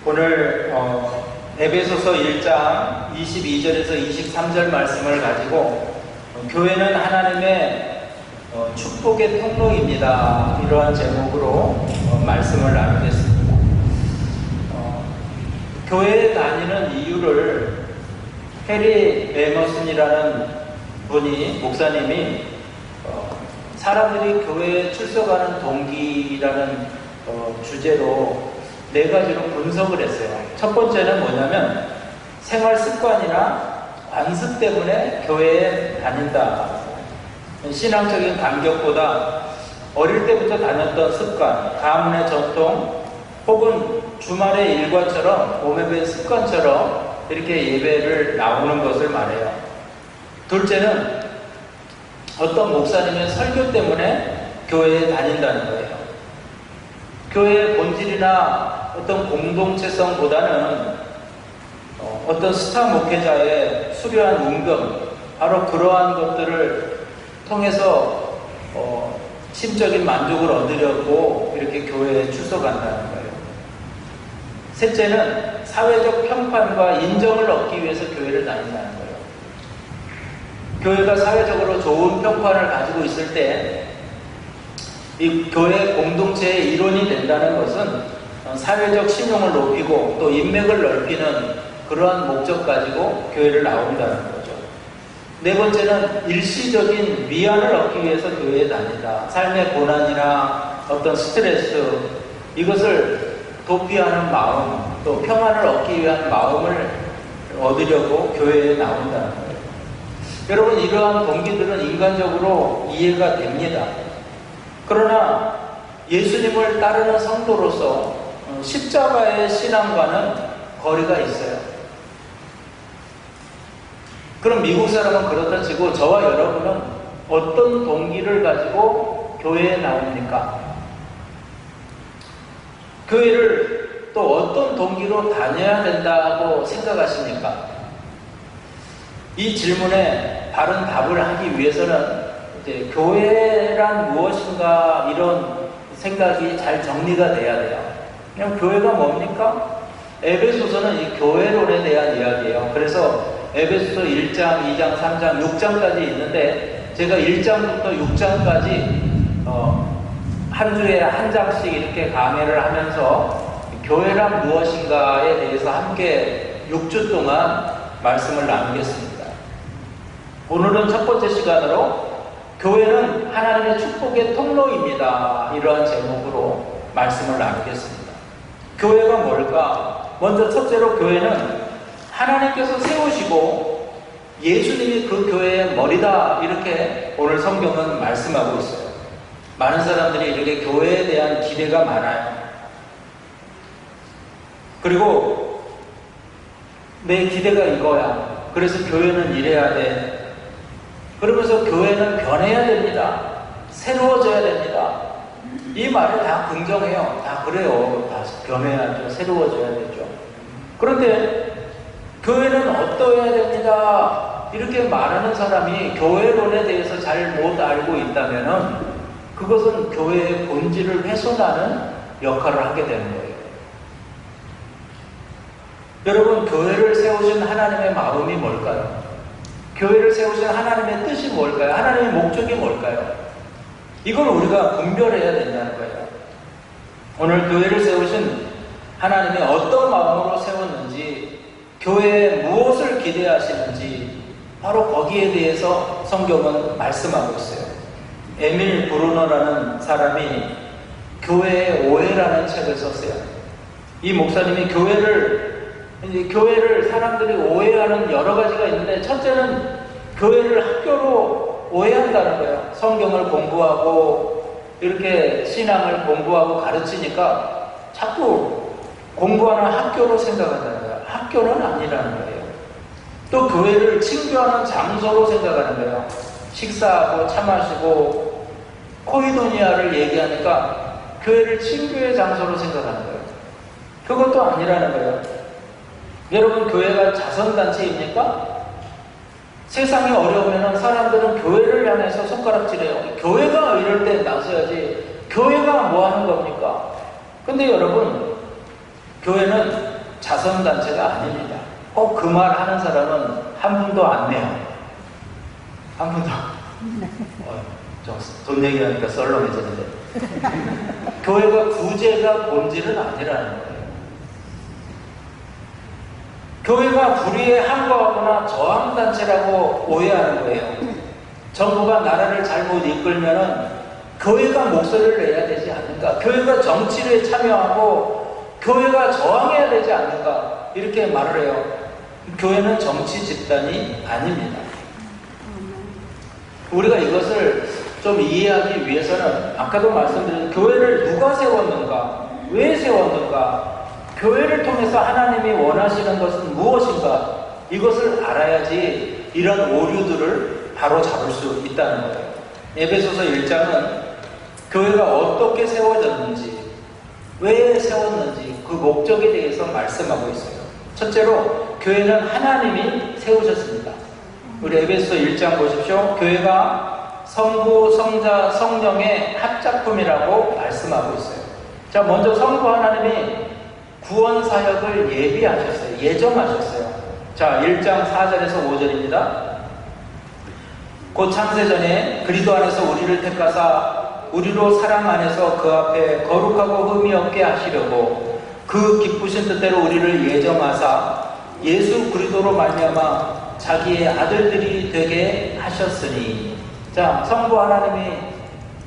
오늘 에베소서 1장 22절에서 23절 말씀을 가지고 교회는 하나님의 축복의 통로입니다. 이러한 제목으로 말씀을 나누겠습니다. 교회에 다니는 이유를 해리 에머슨이라는 분이, 목사님이 사람들이 교회에 출석하는 동기라는 주제로 4가지로 분석을 했어요. 첫 번째는 뭐냐면 생활 습관이나 관습 때문에 교회에 다닌다. 신앙적인 간격보다 어릴 때부터 다녔던 습관, 가문의 전통, 혹은 주말의 일과처럼 몸에 밴 습관처럼 이렇게 예배를 나오는 것을 말해요. 둘째는 어떤 목사님의 설교 때문에 교회에 다닌다는 거예요. 교회의 본질이나 어떤 공동체성보다는 어떤 스타 목회자의 수려한 은금, 바로 그러한 것들을 통해서 심적인 만족을 얻으려고 이렇게 교회에 출석한다는 거예요. 셋째는 사회적 평판과 인정을 얻기 위해서 교회를 다닌다는 거예요. 교회가 사회적으로 좋은 평판을 가지고 있을 때 이 교회 공동체의 일원이 된다는 것은 사회적 신용을 높이고 또 인맥을 넓히는 그러한 목적 가지고 교회를 나온다는 거죠. 네 번째는 일시적인 위안을 얻기 위해서 교회에 다닌다. 삶의 고난이나 어떤 스트레스, 이것을 도피하는 마음, 또 평안을 얻기 위한 마음을 얻으려고 교회에 나온다는 거예요. 여러분, 이러한 동기들은 인간적으로 이해가 됩니다. 그러나 예수님을 따르는 성도로서 십자가의 신앙과는 거리가 있어요. 그럼 미국 사람은 그렇다 치고 저와 여러분은 어떤 동기를 가지고 교회에 나옵니까? 교회를 또 어떤 동기로 다녀야 된다고 생각하십니까? 이 질문에 바른 답을 하기 위해서는 이제 교회란 무엇인가 이런 생각이 잘 정리가 돼야 돼요. 그냥 교회가 뭡니까? 에베소서는 이 교회론에 대한 이야기예요. 그래서 에베소서 1장, 2장, 3장, 6장까지 있는데 제가 1장부터 6장까지 한 주에 한 장씩 이렇게 강해를 하면서 교회란 무엇인가에 대해서 함께 6주 동안 말씀을 나누겠습니다. 오늘은 첫 번째 시간으로 교회는 하나님의 축복의 통로입니다. 이러한 제목으로 말씀을 나누겠습니다. 교회가 뭘까? 먼저 첫째로 교회는 하나님께서 세우시고 예수님이 그 교회의 머리다, 이렇게 오늘 성경은 말씀하고 있어요. 많은 사람들이 이렇게 교회에 대한 기대가 많아요. 그리고 내 기대가 이거야. 그래서 교회는 이래야 돼. 그러면서 교회는 변해야 됩니다. 새로워져야 됩니다. 이 말을 다 긍정해요. 다 그래요. 다 변해야죠. 새로워져야 되죠. 그런데 교회는 어떠해야 됩니다. 이렇게 말하는 사람이 교회론에 대해서 잘 못 알고 있다면 그것은 교회의 본질을 훼손하는 역할을 하게 되는 거예요. 여러분, 교회를 세우신 하나님의 마음이 뭘까요? 교회를 세우신 하나님의 뜻이 뭘까요? 하나님의 목적이 뭘까요? 이걸 우리가 분별해야 된다는 거예요. 오늘 교회를 세우신 하나님이 어떤 마음으로 세웠는지, 교회에 무엇을 기대하시는지, 바로 거기에 대해서 성경은 말씀하고 있어요. 에밀 브루너라는 사람이 교회의 오해라는 책을 썼어요. 이 목사님이 교회를 사람들이 오해하는 여러 가지가 있는데, 첫째는 교회를 학교로 오해한다는 거예요. 성경을 공부하고 이렇게 신앙을 공부하고 가르치니까 자꾸 공부하는 학교로 생각한다는 거예요. 학교는 아니라는 거예요. 또 교회를 친교하는 장소로 생각하는 거예요. 식사하고 차 마시고 코이도니아를 얘기하니까 교회를 친교의 장소로 생각하는 거예요. 그것도 아니라는 거예요. 여러분, 교회가 자선단체입니까? 세상이 어려우면 사람들은 교회를 향해서 손가락질해요. 교회가 이럴 때 나서야지. 교회가 뭐 하는 겁니까? 근데 여러분, 교회는 자선단체가 아닙니다. 꼭 그 말 하는 사람은 한 분도 안 내요. 한 분도. 돈 얘기하니까 썰렁해졌는데. 교회가 구제가 본질은 아니라는 거예요. 교회가 불의에 항거하거나 저항단체라고 오해하는 거예요. 정부가 나라를 잘못 이끌면은 교회가 목소리를 내야 되지 않는가? 교회가 정치에 참여하고 교회가 저항해야 되지 않는가? 이렇게 말을 해요. 교회는 정치 집단이 아닙니다. 우리가 이것을 좀 이해하기 위해서는 아까도 말씀드린 교회를 누가 세웠는가? 왜 세웠는가? 교회를 통해서 하나님이 원하시는 것은 무엇인가? 이것을 알아야지 이런 오류들을 바로 잡을 수 있다는 거예요. 에베소서 1장은 교회가 어떻게 세워졌는지, 왜 세웠는지 그 목적에 대해서 말씀하고 있어요. 첫째로 교회는 하나님이 세우셨습니다. 우리 에베소서 1장 보십시오. 교회가 성부, 성자, 성령의 합작품이라고 말씀하고 있어요. 자, 먼저 성부 하나님이 구원 사역을 예비하셨어요. 예정하셨어요. 자, 1장 4절에서 5절입니다. 곧 창세전에 그리스도 안에서 우리를 택하사 우리로 사랑 안에서 그 앞에 거룩하고 흠이 없게 하시려고 그 기쁘신 뜻대로 우리를 예정하사 예수 그리스도로 말미암아 자기의 아들들이 되게 하셨으니. 자, 성부 하나님이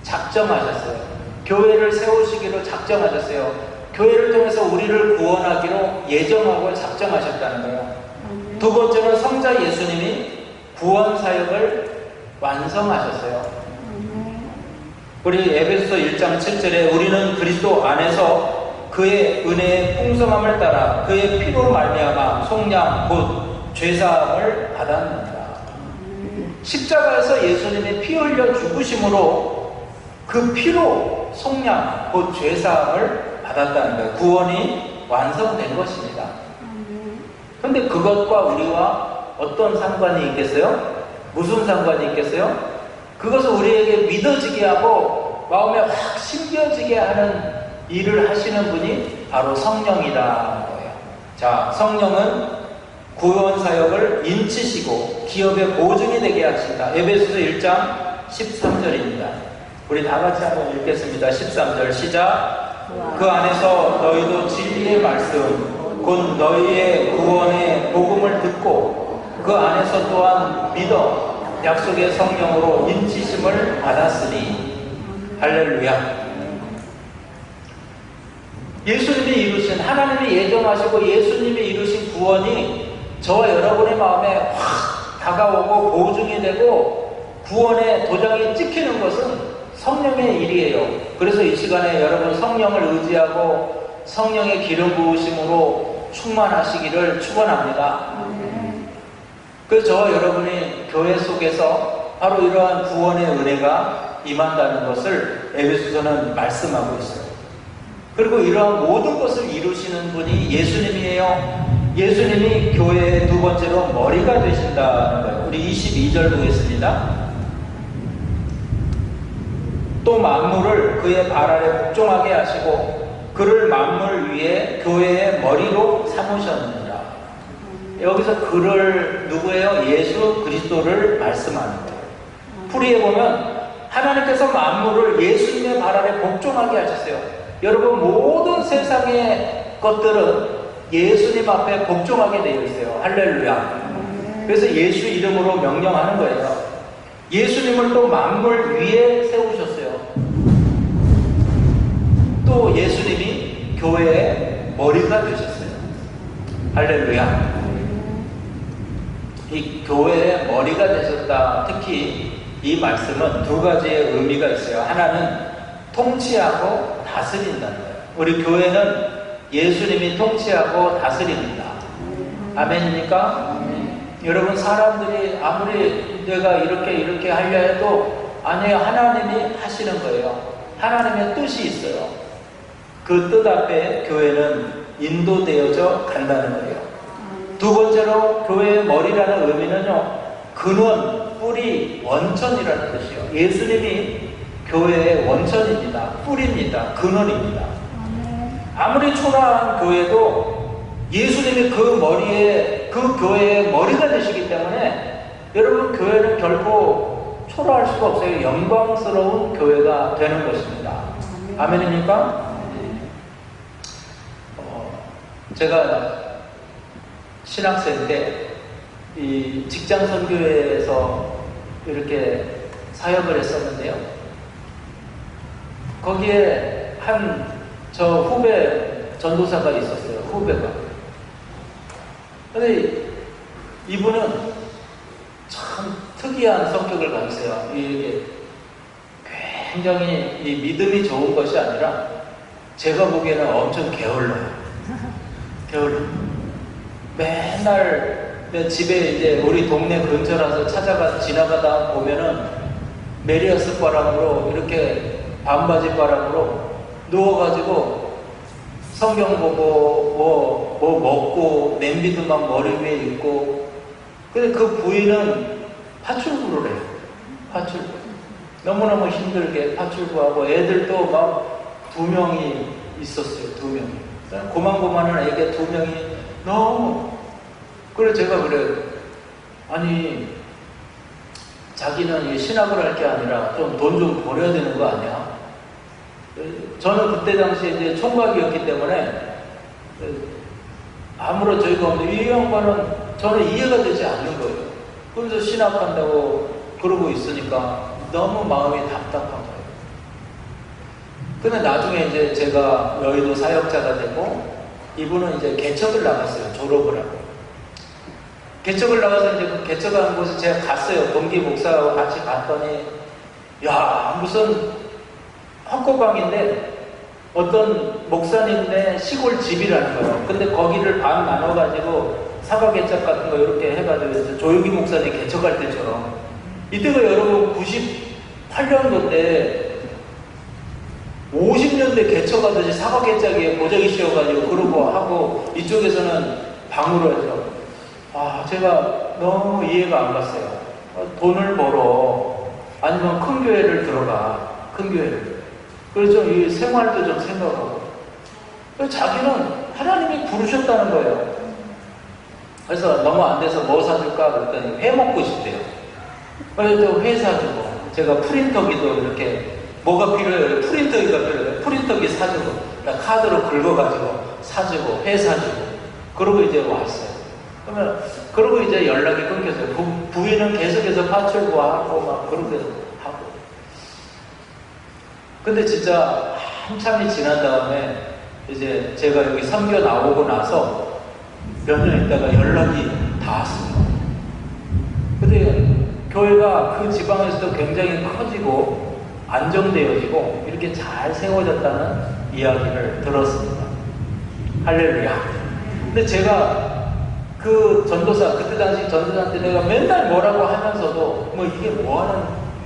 작정하셨어요. 교회를 세우시기로 작정하셨어요. 교회를 통해서 우리를 구원하기로 예정하고 작정하셨다는 거예요. 두 번째는 성자 예수님이 구원 사역을 완성하셨어요. 우리 에베소서 1장 7절에 우리는 그리스도 안에서 그의 은혜의 풍성함을 따라 그의 피로 말미암아 속량 곧 죄사함을 받았느니라. 십자가에서 예수님이 피 흘려 죽으심으로 그 피로 속량 곧 죄사함을 받았다는 거예요. 구원이 완성된 것입니다. 그런데 그것과 우리와 어떤 상관이 있겠어요? 무슨 상관이 있겠어요? 그것을 우리에게 믿어지게 하고 마음에 확 심겨지게 하는 일을 하시는 분이 바로 성령이라는 거예요. 자, 성령은 구원 사역을 인치시고 기업의 보증이 되게 하신다. 에베소서 1장 13절입니다. 우리 다 같이 한번 읽겠습니다. 13절 시작. 그 안에서 너희도 진리의 말씀 곧 너희의 구원의 복음을 듣고 그 안에서 또한 믿어 약속의 성령으로 인치심을 받았으니. 할렐루야. 예수님이 이루신, 하나님이 예정하시고 예수님이 이루신 구원이 저와 여러분의 마음에 확 다가오고 보증이 되고 구원의 도장이 찍히는 것은 성령의 일이에요. 그래서 이 시간에 여러분 성령을 의지하고 성령의 기름 부으심으로 충만하시기를 축원합니다. 그래서 저와 여러분이 교회 속에서 바로 이러한 구원의 은혜가 임한다는 것을 에베소서는 말씀하고 있어요. 그리고 이러한 모든 것을 이루시는 분이 예수님이에요. 예수님이 교회의 두 번째로 머리가 되신다는 거예요. 우리 22절 보겠습니다. 또 만물을 그의 발 아래 복종하게 하시고 그를 만물 위에 교회의 머리로 삼으셨느니라. 여기서 그를 누구예요? 예수 그리스도를 말씀하는 거예요. 풀이해 보면 하나님께서 만물을 예수님의 발 아래 복종하게 하셨어요. 여러분, 모든 세상의 것들은 예수님 앞에 복종하게 되어 있어요. 할렐루야. 그래서 예수 이름으로 명령하는 거예요. 예수님을 또 만물 위에 세우셨어요. 또 예수님이 교회의 머리가 되셨어요. 할렐루야. 이 교회의 머리가 되셨다. 특히 이 말씀은 두 가지의 의미가 있어요. 하나는 통치하고 다스린다는 거예요. 우리 교회는 예수님이 통치하고 다스립니다. 아멘입니까? 여러분, 사람들이 아무리 내가 이렇게 하려 해도 아니에요. 하나님이 하시는 거예요. 하나님의 뜻이 있어요. 그 뜻 앞에 교회는 인도되어져 간다는 거예요. 두 번째로 교회의 머리라는 의미는요, 근원, 뿌리, 원천이라는 뜻이에요. 예수님이 교회의 원천입니다. 뿌리입니다. 근원입니다. 아무리 초라한 교회도 예수님이 그 머리에, 그 교회의 머리가 되시기 때문에 여러분 교회는 결코 초라할 수가 없어요. 영광스러운 교회가 되는 것입니다. 아멘입니까? 제가 신학생 때 이 직장 선교회에서 이렇게 사역을 했었는데요. 거기에 저 후배 전도사가 있었어요. 후배가. 근데 이분은 참 특이한 성격을 가지세요. 이게 굉장히 이 믿음이 좋은 것이 아니라 제가 보기에는 엄청 게을러요. 게을러. 맨날 집에 이제 우리 동네 근처라서 지나가다 보면은 메리어스 바람으로 이렇게 반바지 바람으로 누워가지고 성경 보고 뭐 먹고 냄비도 막 머리 위에 있고. 근데 그 부인은 파출부를 해요. 파출부. 너무너무 힘들게 파출부하고 애들도 막 2명이 있었어요. 2명이. 고만고만한 애기 2명이 너무. 그래서 제가 그래요. 아니 자기는 신학을 할 게 아니라 좀 돈 좀 벌어야 되는 거 아니야? 저는 그때 당시에 이제 총각이었기 때문에 아무런 저희가 없는데 이 양반은 저는 이해가 되지 않는 거예요. 그래서 신학한다고 그러고 있으니까 너무 마음이 답답한 거예요. 근데 나중에 이제 제가 여의도 사역자가 되고 이분은 이제 개척을 나갔어요. 졸업을 하고. 개척을 나가서 이제 그 개척하는 곳에 제가 갔어요. 동기 목사하고 같이 갔더니 야 무슨 헛고방인데 어떤 목사님네 시골 집이라는 거예요. 근데 거기를 반 나눠가지고 사과 개척 같은 거 이렇게 해가지고 조용기 목사님 개척할 때처럼. 이때가 여러분 98년도인데 50년대 개척하듯이 사과 개척에 보자기 씌워가지고 그러고 하고 이쪽에서는 방으로 해서 제가 너무 이해가 안 갔어요. 돈을 벌어 아니면 큰 교회를 들어가. 큰 교회를. 그래서 이 생활도 좀 생각하고. 자기는 하나님이 부르셨다는 거예요. 그래서 너무 안 돼서 뭐 사줄까 그랬더니 회 먹고 싶대요. 그래서 회 사주고 제가 프린터기도 이렇게 뭐가 필요해요? 프린터기가 필요해요. 프린터기 사주고 카드로 긁어가지고 사주고 회 사주고 그러고 이제 왔어요. 그러고 이제 연락이 끊겼어요. 부인은 계속해서 파출부하고 막 그렇게 하고. 근데 진짜 한참이 지난 다음에 이제 제가 여기 선교 나오고 나서 몇 년 있다가 연락이 닿았습니다. 근데 교회가 그 지방에서도 굉장히 커지고 안정되어지고 이렇게 잘 세워졌다는 이야기를 들었습니다. 할렐루야. 근데 제가 그 전도사, 그때 당시 전도사한테 내가 맨날 뭐라고 하면서도 뭐 이게 뭐 하는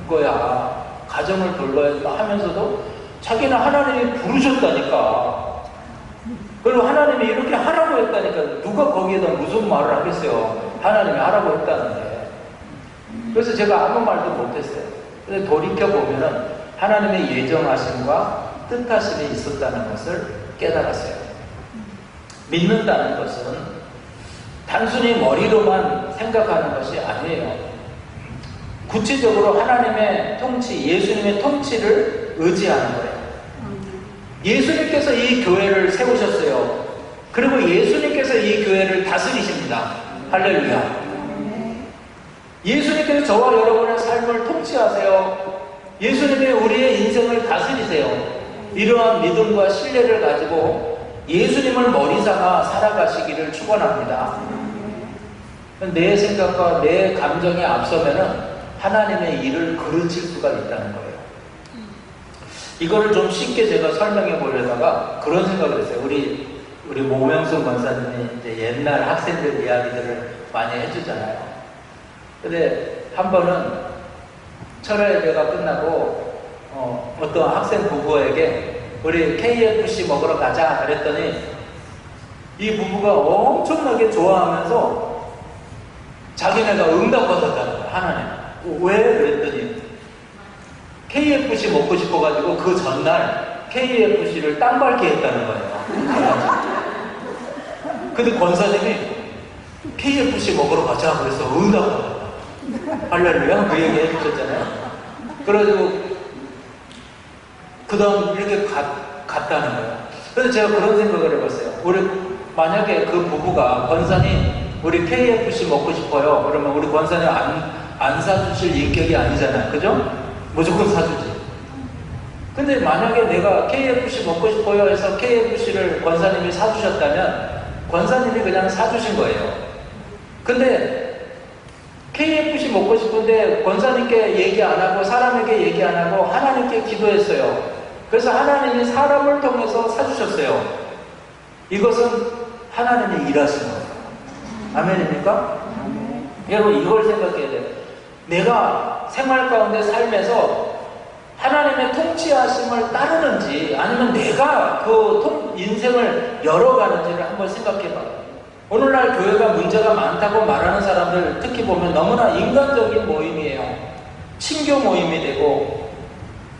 거야. 가정을 돌봐야지 하면서도 자기는 하나님이 부르셨다니까. 그리고 하나님이 이렇게 하라고 했다니까. 누가 거기에다 무슨 말을 하겠어요. 하나님이 하라고 했다는데. 그래서 제가 아무 말도 못했어요. 근데 돌이켜보면은 하나님의 예정하심과 뜻하심이 있었다는 것을 깨달았어요. 믿는다는 것은 단순히 머리로만 생각하는 것이 아니에요. 구체적으로 하나님의 통치, 예수님의 통치를 의지하는 거예요. 예수님께서 이 교회를 세우셨어요. 그리고 예수님께서 이 교회를 다스리십니다. 할렐루야. 예수님께서 저와 여러분의 삶을 통치하세요. 예수님이 우리의 인생을 다스리세요. 이러한 믿음과 신뢰를 가지고 예수님을 머리 삼아 살아가시기를 축원합니다. 내 생각과 내 감정에 앞서면은 하나님의 일을 그르칠 수가 있다는 거예요. 이거를 좀 쉽게 제가 설명해 보려다가 그런 생각을 했어요. 우리 모명순 권사님이 이제 옛날 학생들 이야기들을 많이 해주잖아요. 근데 한 번은 철야 예배가 끝나고 어떤 학생 부부에게 우리 KFC 먹으러 가자 그랬더니 이 부부가 엄청나게 좋아하면서 자기네가 응답받았다는 거야. 하나님. 왜? 그랬더니 KFC 먹고 싶어가지고 그 전날 KFC를 땅 밟게 했다는 거예요. 근데 권사님이 KFC 먹으러 가자 그래서 응답. 할렐루야 그 얘기 해주셨잖아요. 그래가지고 그 다음 이렇게 갔다는 거예요. 그래서 제가 그런 생각을 해봤어요. 우리 만약에 그 부부가 권사님 우리 KFC 먹고 싶어요. 그러면 우리 권사님 안 사주실 인격이 아니잖아요. 그죠? 무조건 사주지. 근데 만약에 내가 KFC 먹고 싶어요 해서 KFC를 권사님이 사주셨다면 권사님이 그냥 사주신 거예요. 근데 KFC 먹고 싶은데 권사님께 얘기 안 하고 사람에게 얘기 안 하고 하나님께 기도했어요. 그래서 하나님이 사람을 통해서 사주셨어요. 이것은 하나님이 일하신 거예요. 아멘입니까? 여러분 이걸 생각해야 돼요. 내가 생활 가운데 삶에서 하나님의 통치하심을 따르는지 아니면 내가 그 인생을 열어가는지를 한번 생각해봐요. 오늘날 교회가 문제가 많다고 말하는 사람들 특히 보면 너무나 인간적인 모임이에요. 친교 모임이 되고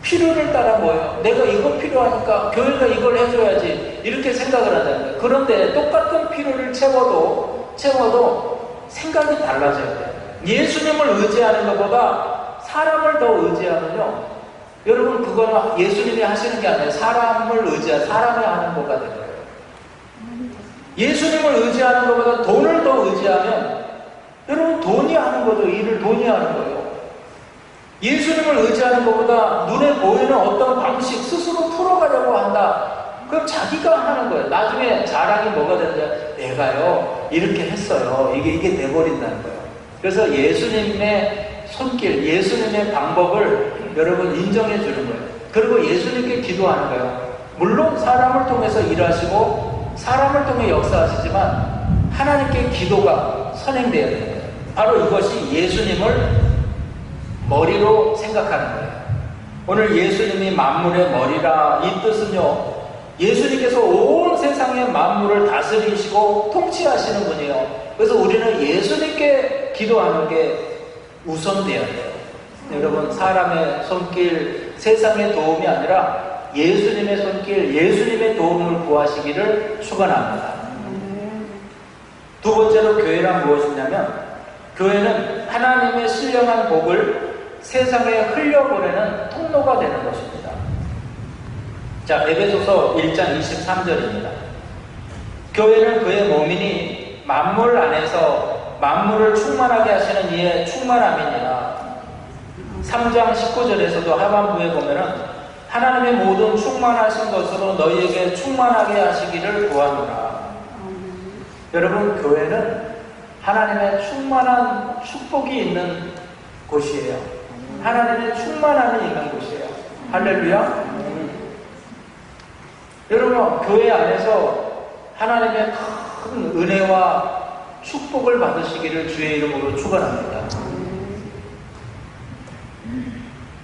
필요를 따라 모여요. 내가 이거 필요하니까 교회가 이걸 해줘야지 이렇게 생각을 한다는 거예요. 그런데 똑같은 필요를 채워도 생각이 달라져야 돼요. 예수님을 의지하는 것보다 사람을 더 의지하면요, 여러분 그거는 예수님이 하시는 게 아니라 사람을 의지하는 사람이 하는 거가 되는 거예요. 예수님을 의지하는 것보다 돈을 더 의지하면 여러분 돈이 하는 거죠. 일을 돈이 하는 거예요. 예수님을 의지하는 것보다 눈에 보이는 어떤 방식 스스로 풀어가려고 한다. 그럼 자기가 하는 거예요. 나중에 자랑이 뭐가 되느냐. 내가요 이렇게 했어요. 이게 돼버린다는 거예요. 그래서 예수님의 손길, 예수님의 방법을 여러분 인정해 주는 거예요. 그리고 예수님께 기도하는 거예요. 물론 사람을 통해서 일하시고 사람을 통해 역사하시지만 하나님께 기도가 선행되어야 되는 거예요. 바로 이것이 예수님을 머리로 생각하는 거예요. 오늘 예수님이 만물의 머리라 이 뜻은요, 예수님께서 온 세상의 만물을 다스리시고 통치하시는 분이에요. 그래서 우리는 예수님께 기도하는 게 우선되어야 돼요. 여러분 사람의 손길, 세상의 도움이 아니라 예수님의 손길, 예수님의 도움을 구하시기를 축원합니다. 두 번째로 교회란 무엇이냐면 교회는 하나님의 신령한 복을 세상에 흘려보내는 통로가 되는 것입니다. 자, 에베소서 1장 23절입니다. 교회는 그의 몸이니 만물 안에서 만물을 충만하게 하시는 이의 충만함이니라. 3장 19절에서도 하반부에 보면은 하나님의 모든 충만하신 것으로 너희에게 충만하게 하시기를 구하노라. 여러분 교회는 하나님의 충만한 축복이 있는 곳이에요. 하나님의 충만함이 있는 곳이에요. 할렐루야. 여러분 교회 안에서 하나님의 큰 은혜와 축복을 받으시기를 주의 이름으로 축원합니다.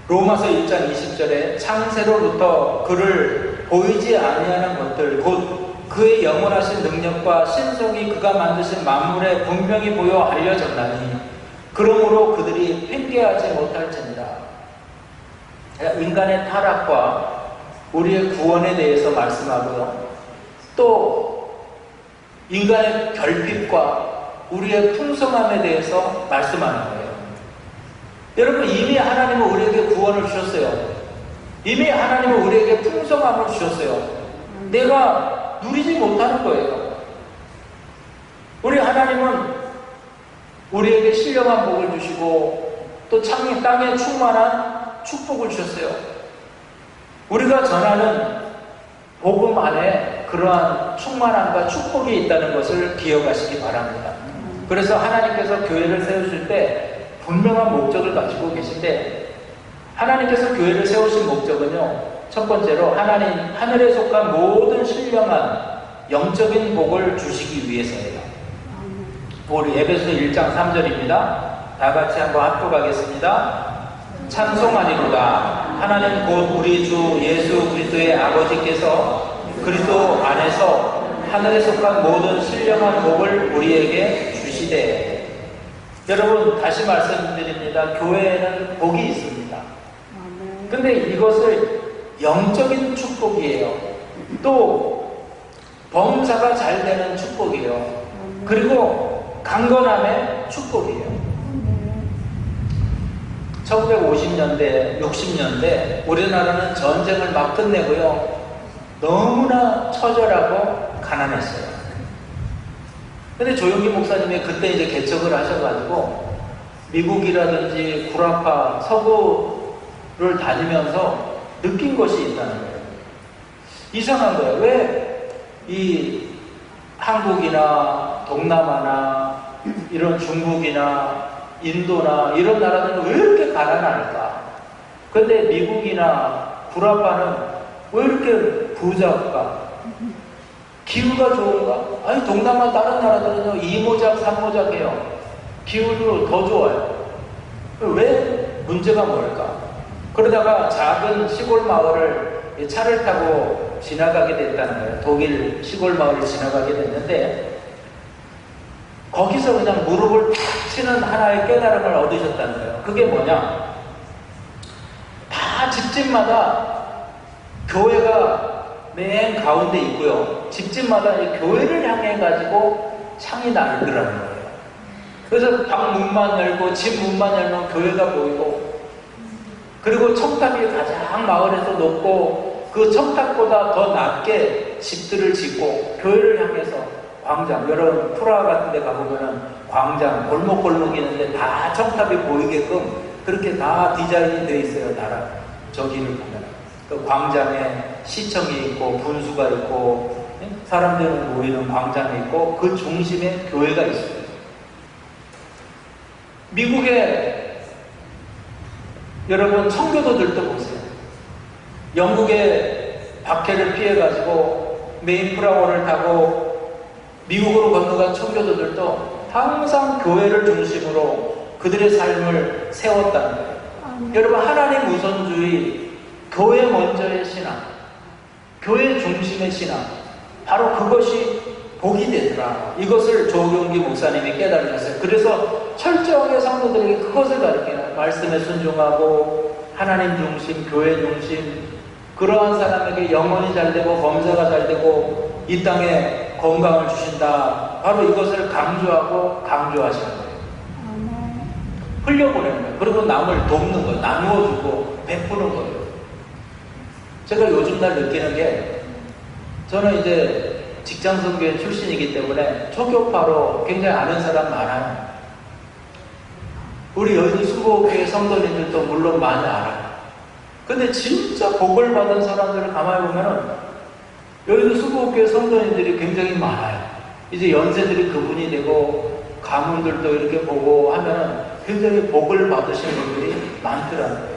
로마서 1장 20절에 창세로부터 그를 보이지 아니하는 것들 곧 그의 영원하신 능력과 신성이 그가 만드신 만물에 분명히 보여 알려졌나니 그러므로 그들이 핑계하지 못할지니라. 인간의 타락과 우리의 구원에 대해서 말씀하고요, 또 인간의 결핍과 우리의 풍성함에 대해서 말씀하는 거예요. 여러분 이미 하나님은 우리에게 구원을 주셨어요. 이미 하나님은 우리에게 풍성함을 주셨어요. 내가 누리지 못하는 거예요. 우리 하나님은 우리에게 신령한 복을 주시고 또 땅에 충만한 축복을 주셨어요. 우리가 전하는 복음 안에 그러한 충만함과 축복이 있다는 것을 기억하시기 바랍니다. 그래서 하나님께서 교회를 세우실 때 분명한 목적을 가지고 계신데, 하나님께서 교회를 세우신 목적은요, 첫 번째로 하늘에 속한 모든 신령한 영적인 복을 주시기 위해서예요. 우리 에베소 1장 3절입니다. 다 같이 한번 합독하겠습니다. 찬송하리로다. 하나님 곧 우리 주 예수 그리스도의 아버지께서 그리스도 안에서 하늘에 속한 모든 신령한 복을 우리에게 주시되. 여러분 다시 말씀드립니다. 교회에는 복이 있습니다. 근데 이것을 영적인 축복이에요. 또 범사가 잘 되는 축복이에요. 그리고 강건함의 축복이에요. 1950년대, 60년대 우리나라는 전쟁을 막 끝내고요. 너무나 처절하고 가난했어요. 근데 조용기 목사님이 그때 이제 개척을 하셔가지고 미국이라든지 구라파, 서구를 다니면서 느낀 것이 있다는 거예요. 이상한 거예요. 왜 이 한국이나 동남아나 이런 중국이나 인도나 이런 나라들은 왜 이렇게 가난할까? 근데 미국이나 구라파는 왜 이렇게 부자일까? 기후가 좋은가? 아니 동남아 다른 나라들은요 2모작 3모작해요. 기후도 더 좋아요. 왜 문제가 뭘까? 그러다가 작은 시골 마을을 차를 타고 지나가게 됐다는 거예요. 독일 시골 마을을 지나가게 됐는데 거기서 그냥 무릎을 탁 치는 하나의 깨달음을 얻으셨다는 거예요. 그게 뭐냐? 다 집집마다 교회가 맨 가운데 있고요. 집집마다 이 교회를 향해 가지고 창이 날더라는 거예요. 그래서 방 문만 열고 집 문만 열면 교회가 보이고, 그리고 첨탑이 가장 마을에서 높고 그 첨탑보다 더 낮게 집들을 짓고 교회를 향해서 광장, 여러분 프라하 같은 데 가보면은 광장, 골목골목 있는데 다 첨탑이 보이게끔 그렇게 다 디자인이 되어 있어요. 나라 저기를 보면 그 광장에 시청이 있고 분수가 있고 사람들이 모이는 광장이 있고 그 중심에 교회가 있어요. 미국에 여러분 청교도들도 보세요. 영국의 박해를 피해가지고 메인프라워를 타고 미국으로 건너간 청교도들도 항상 교회를 중심으로 그들의 삶을 세웠다는 거예요. 여러분 하나님 우선주의, 교회 먼저의 신앙, 교회 중심의 신앙, 바로 그것이 복이 되더라. 이것을 조경기 목사님이 깨달으셨어요. 그래서 철저하게 성도들에게 그것을 가르쳐요. 말씀에 순종하고 하나님 중심, 교회 중심, 그러한 사람에게 영혼이 잘되고 범사가 잘되고 이 땅에 건강을 주신다. 바로 이것을 강조하고 강조하시는 거예요. 흘려보내는 거예요. 그리고 남을 돕는 거예요. 나누어주고 베푸는 거예요. 제가 요즘 날 느끼는 게, 저는 이제 직장선교회 출신이기 때문에 초교파로 굉장히 아는 사람 많아요. 우리 여의도 수보교회 성도님들도 물론 많이 알아요. 근데 진짜 복을 받은 사람들을 가만히 보면은 여의도 수보교회 성도님들이 굉장히 많아요. 이제 연세들이 그분이 되고 가문들도 이렇게 보고 하면은 굉장히 복을 받으시는 분들이 많더라는 거예요.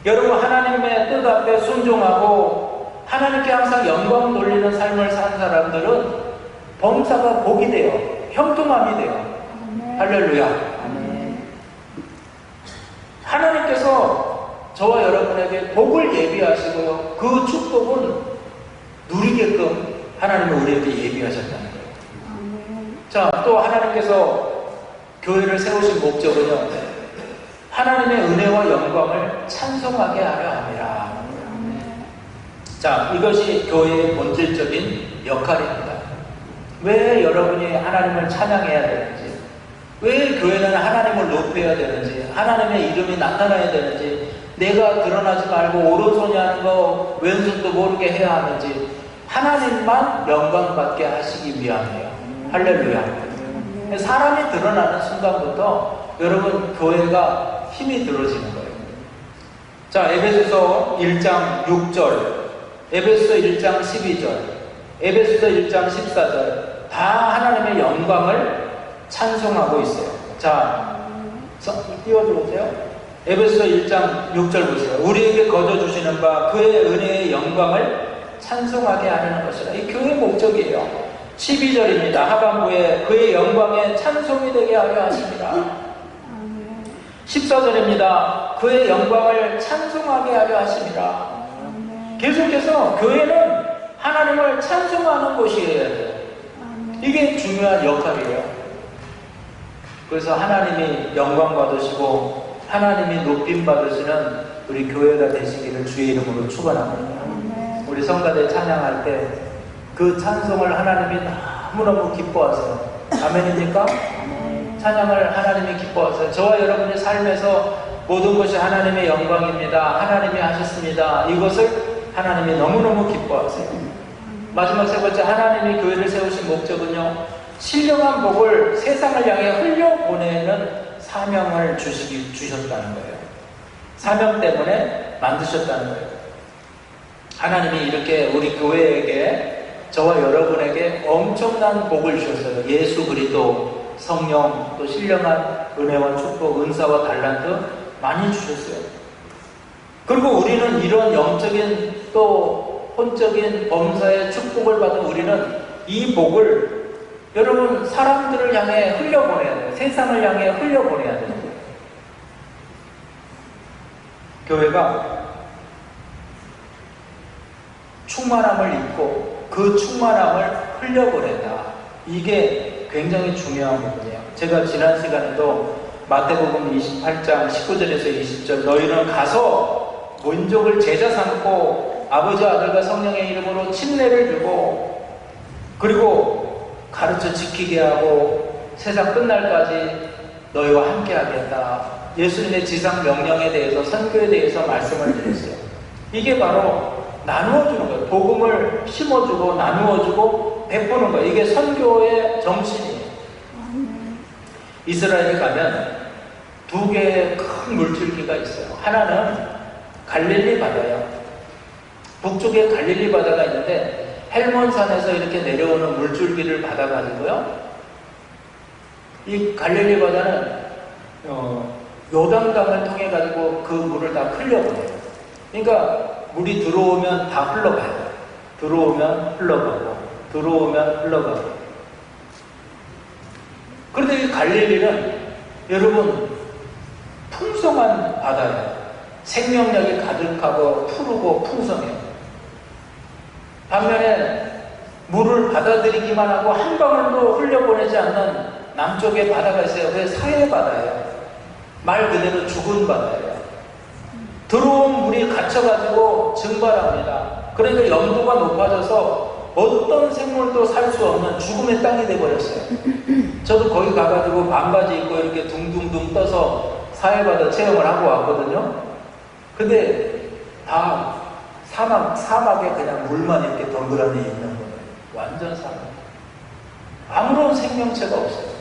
여러분 하나님의 뜻 앞에 순종하고 하나님께 항상 영광 돌리는 삶을 산 사람들은 범사가 복이 돼요. 형통함이 돼요. 할렐루야. 하나님께서 저와 여러분에게 복을 예비하시고요. 그 축복은 누리게끔 하나님은 우리에게 예비하셨다는 거예요. 자, 또 하나님께서 교회를 세우신 목적은요, 하나님의 은혜와 영광을 찬송하게 하려 함이라. 자, 이것이 교회의 본질적인 역할입니다. 왜 여러분이 하나님을 찬양해야 되는지, 왜 교회는 하나님을 높여야 되는지, 하나님의 이름이 나타나야 되는지, 내가 드러나지 말고 오른손이 하는 거 왼손도 모르게 해야 하는지, 하나님만 영광받게 하시기 위함이에요. 할렐루야. 사람이 드러나는 순간부터 여러분 교회가 힘이 들어지는 거예요. 자, 에베소서 1장 6절, 에베소서 1장 12절, 에베소서 1장 14절 다 하나님의 영광을 찬송하고 있어요. 자, 띄워주세요. 에베소서 1장 6절 보세요. 우리에게 거저주시는 바 그의 은혜의 영광을 찬송하게 하려는 것이라. 이 교회의 목적이에요. 12절입니다. 하반부에 그의 영광에 찬송이 되게 하려 하십니다. 14절입니다. 그의 영광을 찬송하게 하려 하십니다. 계속해서 교회는 하나님을 찬송하는 곳이어야 돼요. 이게 중요한 역할이에요. 그래서 하나님이 영광 받으시고 하나님이 높임 받으시는 우리 교회가 되시기를 주의 이름으로 축원합니다. 우리 성가대 찬양할 때 그 찬송을 하나님이 너무너무 기뻐하세요. 아멘입니까? 찬양을 하나님이 기뻐하세요. 저와 여러분의 삶에서 모든 것이 하나님의 영광입니다. 하나님이 하셨습니다. 이것을 하나님이 너무너무 기뻐하세요. 마지막 세 번째, 하나님이 교회를 세우신 목적은요, 신령한 복을 세상을 향해 흘려보내는 사명을 주셨다는 거예요. 사명 때문에 만드셨다는 거예요. 하나님이 이렇게 우리 교회에게, 저와 여러분에게 엄청난 복을 주셨어요. 예수 그리스도, 성령, 또 신령한 은혜와 축복, 은사와 달란트 많이 주셨어요. 그리고 우리는 이런 영적인 또 혼적인 범사의 축복을 받은 우리는 이 복을 여러분 사람들을 향해 흘려보내야 돼요. 세상을 향해 흘려보내야 돼요. 교회가 충만함을 입고 그 충만함을 흘려보낸다. 이게 굉장히 중요한 부분이에요. 제가 지난 시간에도 마태복음 28장 19절에서 20절, 너희는 가서 민족을 제자 삼고 아버지 아들과 성령의 이름으로 침례를 주고 그리고 가르쳐 지키게 하고 세상 끝날까지 너희와 함께 하겠다. 예수님의 지상 명령에 대해서, 선교에 대해서 말씀을 드렸어요. 이게 바로 나누어주는 거예요. 복음을 심어주고 나누어주고 베푸는 거예요. 이게 선교의 정신이에요. 이스라엘에 가면 두 개의 큰 물줄기가 있어요. 하나는 갈릴리 바다예요. 북쪽에 갈릴리 바다가 있는데 헬몬산에서 이렇게 내려오는 물줄기를 받아가지고요, 이 갈릴리 바다는 요단강을 통해 가지고 그 물을 다 흘려보내요. 그러니까 물이 들어오면 다 흘러가요. 들어오면 흘러가고 들어오면 흘러가고. 그런데 이 갈릴리는 여러분 풍성한 바다예요. 생명력이 가득하고 푸르고 풍성해요. 반면에 물을 받아들이기만 하고 한 방울도 흘려보내지 않는 남쪽에 바다가 있어요. 그게 사해 바다예요. 말 그대로 죽은 바다예요. 들어온 물이 갇혀가지고 증발합니다. 그러니까 염도가 높아져서 어떤 생물도 살 수 없는 죽음의 땅이 돼버렸어요. 저도 거기 가가지고 반바지 입고 이렇게 둥둥둥 떠서 사해바다 체험을 하고 왔거든요. 근데 다 사막에 그냥 물만 이렇게 덩그러니 있는 거예요. 완전 사막. 아무런 생명체가 없어요.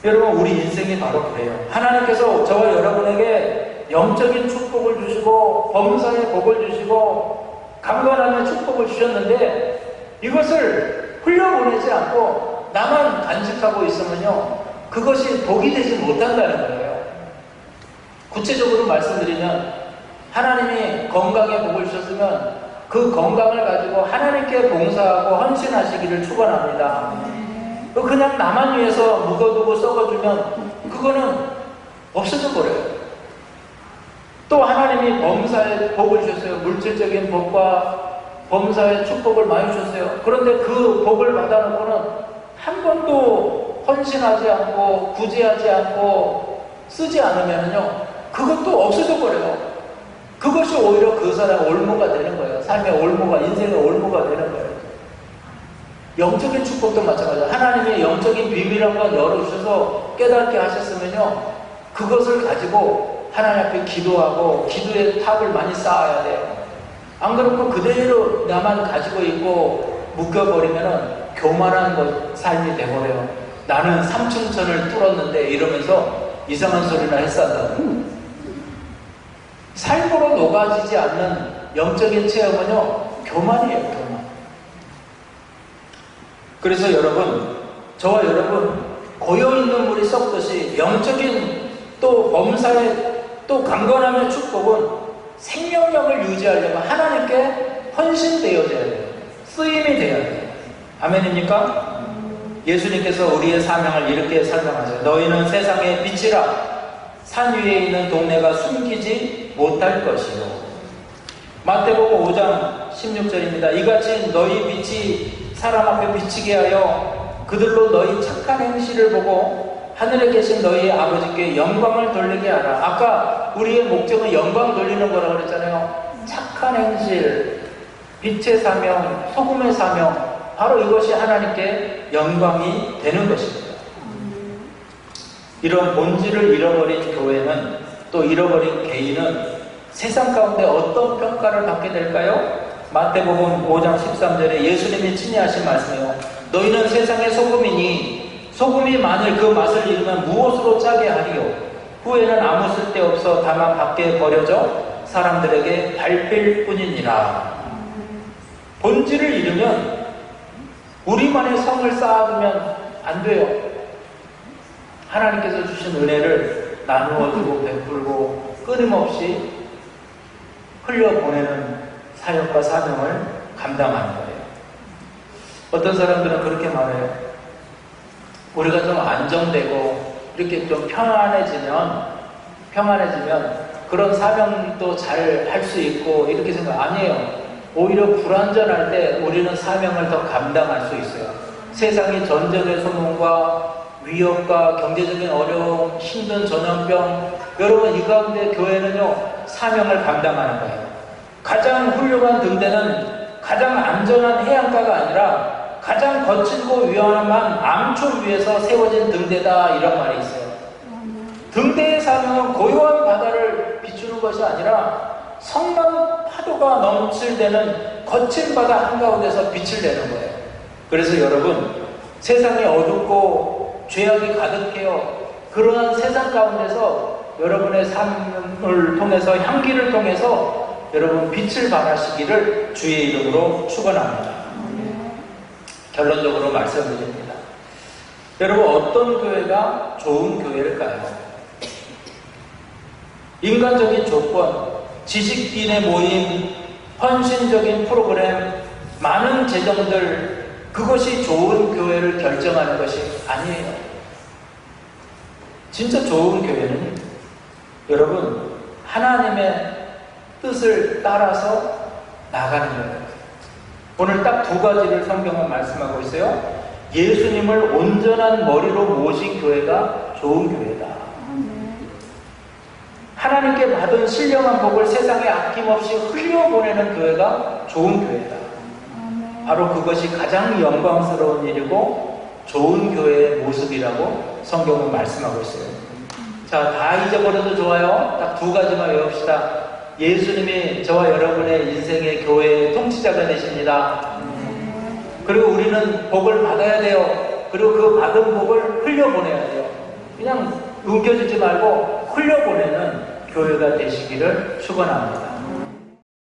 여러분, 우리 인생이 바로 그래요. 하나님께서 저와 여러분에게 영적인 축복을 주시고 범사의 복을 주시고 강건함의 축복을 주셨는데 이것을 흘려보내지 않고 나만 간직하고 있으면요, 그것이 복이 되지 못한다는 거예요. 구체적으로 말씀드리면 하나님이 건강에 복을 주셨으면 그 건강을 가지고 하나님께 봉사하고 헌신하시기를 축원합니다. 그냥 나만 위해서 묵어두고 썩어주면 그거는 없어져 버려요. 또 하나님이 범사에 복을 주셨어요. 물질적인 복과 범사의 축복을 많이 주셨어요. 그런데 그 복을 받아놓고는 한 번도 헌신하지 않고 구제하지 않고 쓰지 않으면요, 그것도 없어져 버려요. 그것이 오히려 그 사람의 올무가 되는 거예요. 삶의 올무가, 인생의 올무가 되는 거예요. 영적인 축복도 마찬가지예요. 하나님의 영적인 비밀한 걸 열어주셔서 깨닫게 하셨으면요, 그것을 가지고 하나님 앞에 기도하고 기도의 탑을 많이 쌓아야 돼요. 안 그러면 그대로 나만 가지고 있고 묶여버리면은 교만한 삶이 돼버려요. 나는 삼층천을 뚫었는데 이러면서 이상한 소리나 했었다고. 삶으로 녹아지지 않는 영적인 체험은요, 교만이에요, 교만. 그래서 여러분, 저와 여러분, 고여있는 물이 썩듯이 영적인 또 범사의 또 강건함의 축복은 생명력을 유지하려면 하나님께 헌신되어져야 돼요. 쓰임이 되어야 돼요. 아멘입니까? 예수님께서 우리의 사명을 이렇게 설명하세요. 너희는 세상의 빛이라. 산 위에 있는 동네가 숨기지 못할 것이요. 마태복음 5장 16절입니다. 이같이 너희 빛이 사람 앞에 비치게 하여 그들로 너희 착한 행실을 보고 하늘에 계신 너희 아버지께 영광을 돌리게 하라. 아까 우리의 목적은 영광 돌리는 거라고 그랬잖아요. 착한 행실, 빛의 사명, 소금의 사명, 바로 이것이 하나님께 영광이 되는 것입니다. 이런 본질을 잃어버린 교회는, 또 잃어버린 개인은 세상 가운데 어떤 평가를 받게 될까요? 마태복음 5장 13절에 예수님이 친히 하신 말씀이요, 너희는 세상의 소금이니 소금이 만일 그 맛을 잃으면 무엇으로 짜게 하리요? 후에는 아무 쓸데없어 다만 밖에 버려져 사람들에게 밟힐 뿐이니라. 본질을 잃으면 우리만의 성을 쌓아두면 안 돼요. 하나님께서 주신 은혜를 나누어주고 베풀고 끊임없이 흘려보내는 사역과 사명을 감당하는 거예요. 어떤 사람들은 그렇게 말해요. 우리가 좀 안정되고 이렇게 좀 평안해지면 그런 사명도 잘 할 수 있고 이렇게 생각. 아니에요. 오히려 불안전할 때 우리는 사명을 더 감당할 수 있어요. 세상의 전쟁의 소문과 위협과 경제적인 어려움, 힘든 전염병, 여러분 이 가운데 교회는요 사명을 감당하는 거예요. 가장 훌륭한 등대는 가장 안전한 해안가가 아니라 가장 거칠고 위험한 암초 위에서 세워진 등대다, 이런 말이 있어요. 등대의 사명은 고요한 바다를 비추는 것이 아니라 성난 파도가 넘칠 때는 거친 바다 한가운데서 빛을 내는 거예요. 그래서 여러분, 세상이 어둡고 죄악이 가득해요. 그러한 세상 가운데서 여러분의 삶을 통해서, 향기를 통해서 여러분 빛을 발하시기를 주의 이름으로 축원합니다. 결론적으로 말씀드립니다. 여러분, 어떤 교회가 좋은 교회일까요? 인간적인 조건, 지식인의 모임, 헌신적인 프로그램, 많은 재정들, 그것이 좋은 교회를 결정하는 것이 아니에요. 진짜 좋은 교회는 여러분 하나님의 뜻을 따라서 나가는 거예요. 오늘 딱 두 가지를 성경은 말씀하고 있어요. 예수님을 온전한 머리로 모신 교회가 좋은 교회다. 하나님께 받은 신령한 복을 세상에 아낌없이 흘려보내는 교회가 좋은 교회다. 바로 그것이 가장 영광스러운 일이고 좋은 교회의 모습이라고 성경은 말씀하고 있어요. 자, 다 잊어버려도 좋아요. 딱 두 가지만 외웁시다. 예수님이 저와 여러분의 인생의 교회의 통치자가 되십니다. 그리고 우리는 복을 받아야 돼요. 그리고 그 받은 복을 흘려보내야 돼요. 그냥 움켜쥐지 말고 흘려보내는 교회가 되시기를 축원합니다.